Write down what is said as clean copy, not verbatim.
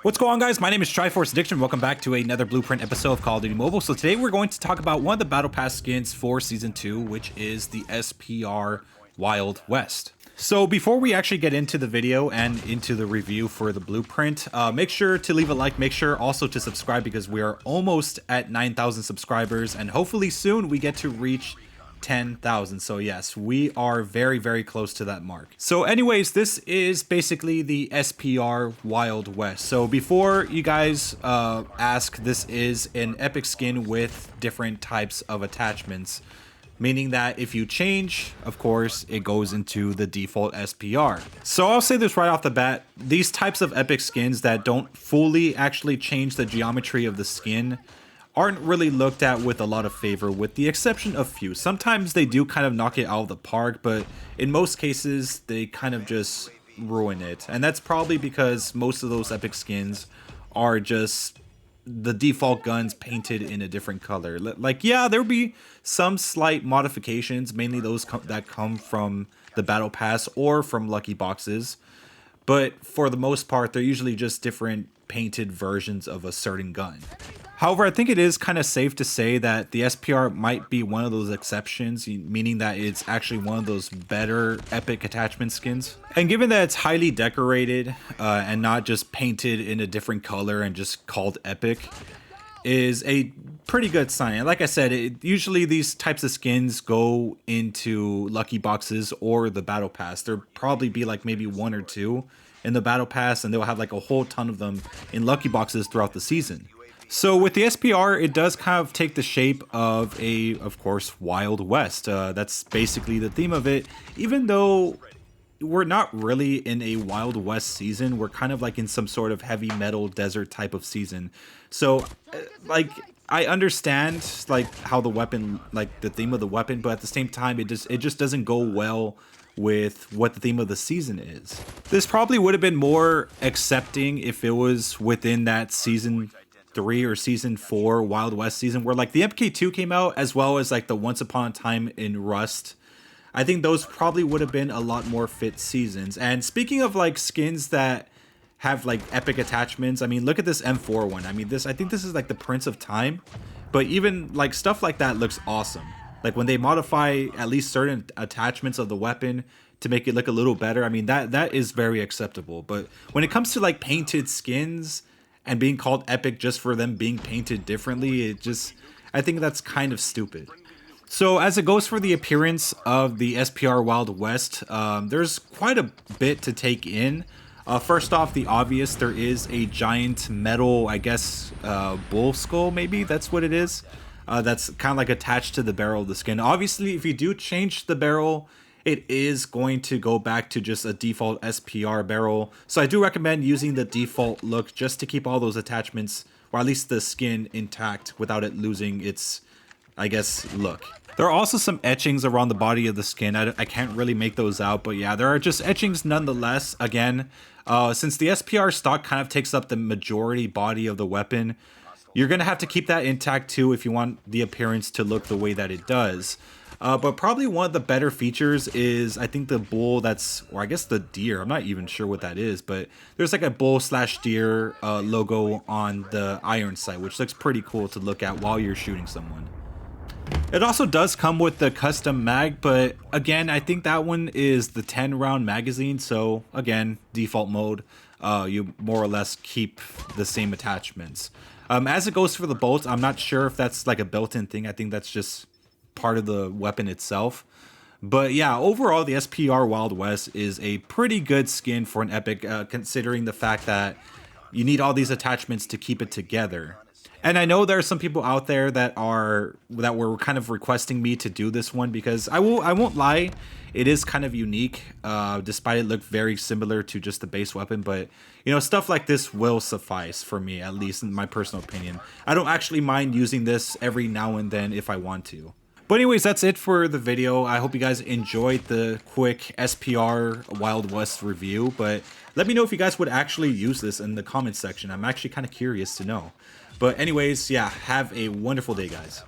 What's going on, guys? My name is Triforce Addiction. Welcome back to another Blueprint episode of Call of Duty Mobile. So today we're going to talk about one of the Battle Pass skins for Season 2, which is the SPR Wild West. So before we actually get into the video and into the review for the Blueprint, make sure to leave a like, make sure also to subscribe because we are almost at 9,000 subscribers and hopefully soon we get to reach 10,000. So yes, we are very close to that mark. So anyways, this is basically the SPR Wild West. So before you guys ask, this is an epic skin with different types of attachments, meaning that if you change, of course, it goes into the default SPR. So I'll say this right off the bat, these types of epic skins that don't fully actually change the geometry of the skin aren't really looked at with a lot of favor, with the exception of few. Sometimes they do kind of knock it out of the park, but in most cases, they kind of just ruin it. And that's probably because most of those epic skins are just the default guns painted in a different color. Like, yeah, there'll be some slight modifications, mainly those that come from the Battle Pass or from Lucky Boxes. But for the most part, they're usually just different painted versions of a certain gun. However, I think it is kind of safe to say that the SPR might be one of those exceptions, meaning that it's actually one of those better epic attachment skins. And given that it's highly decorated and not just painted in a different color and just called epic, is a pretty good sign. And like I said, usually these types of skins go into Lucky Boxes or the Battle Pass. There'll probably be like maybe one or two in the Battle Pass, and they'll have like a whole ton of them in Lucky Boxes throughout the season. So with the SPR, it does kind of take the shape of of course, Wild West. That's basically the theme of it. Even though we're not really in a Wild West season, we're kind of like in some sort of heavy metal desert type of season. So, like, I understand like how the weapon, like the theme of the weapon, but at the same time, it just doesn't go well with what the theme of the season is. This probably would have been more accepting if it was within that season 3 or season 4 Wild West season where like the MK2 came out, as well as like the Once Upon a Time in Rust. I think those probably would have been a lot more fit seasons. And speaking of like skins that have like epic attachments, I mean, look at this M4 one. I mean, I think this is like the Prince of Time, but even like stuff like that looks awesome. Like when they modify at least certain attachments of the weapon to make it look a little better, I mean, that is very acceptable. But when it comes to like painted skins and being called epic just for them being painted differently, I think that's kind of stupid. So as it goes for the appearance of the SPR Wild West, there's quite a bit to take in. First off, the obvious, there is a giant metal, I guess, bull skull, maybe that's what it is. That's kind of like attached to the barrel of the skin. Obviously, if you do change the barrel, it is going to go back to just a default SPR barrel. So I do recommend using the default look just to keep all those attachments, or at least the skin, intact without it losing its, I guess, look. There are also some etchings around the body of the skin. I can't really make those out, but yeah, there are just etchings nonetheless. Again, since the SPR stock kind of takes up the majority body of the weapon, you're going to have to keep that intact too if you want the appearance to look the way that it does. But probably one of the better features is, I think, the bull or I guess the deer. I'm not even sure what that is, but there's like a bull/deer logo on the iron sight, which looks pretty cool to look at while you're shooting someone. It also does come with the custom mag, but again, I think that one is the 10-round magazine. So again, default mode, you more or less keep the same attachments. As it goes for the bolts, I'm not sure if that's like a built-in thing. I think that's just part of the weapon itself. But yeah, overall, the SPR Wild West is a pretty good skin for an epic, considering the fact that you need all these attachments to keep it together. And I know there are some people out there that were kind of requesting me to do this one, because I won't lie, it is kind of unique, despite it look very similar to just the base weapon. But you know, stuff like this will suffice for me, at least in my personal opinion. I don't actually mind using this every now and then if I want to. But anyways, that's it for the video. I hope you guys enjoyed the quick SPR Wild West review, but let me know if you guys would actually use this in the comments section. I'm actually kind of curious to know. But anyways, yeah, have a wonderful day, guys.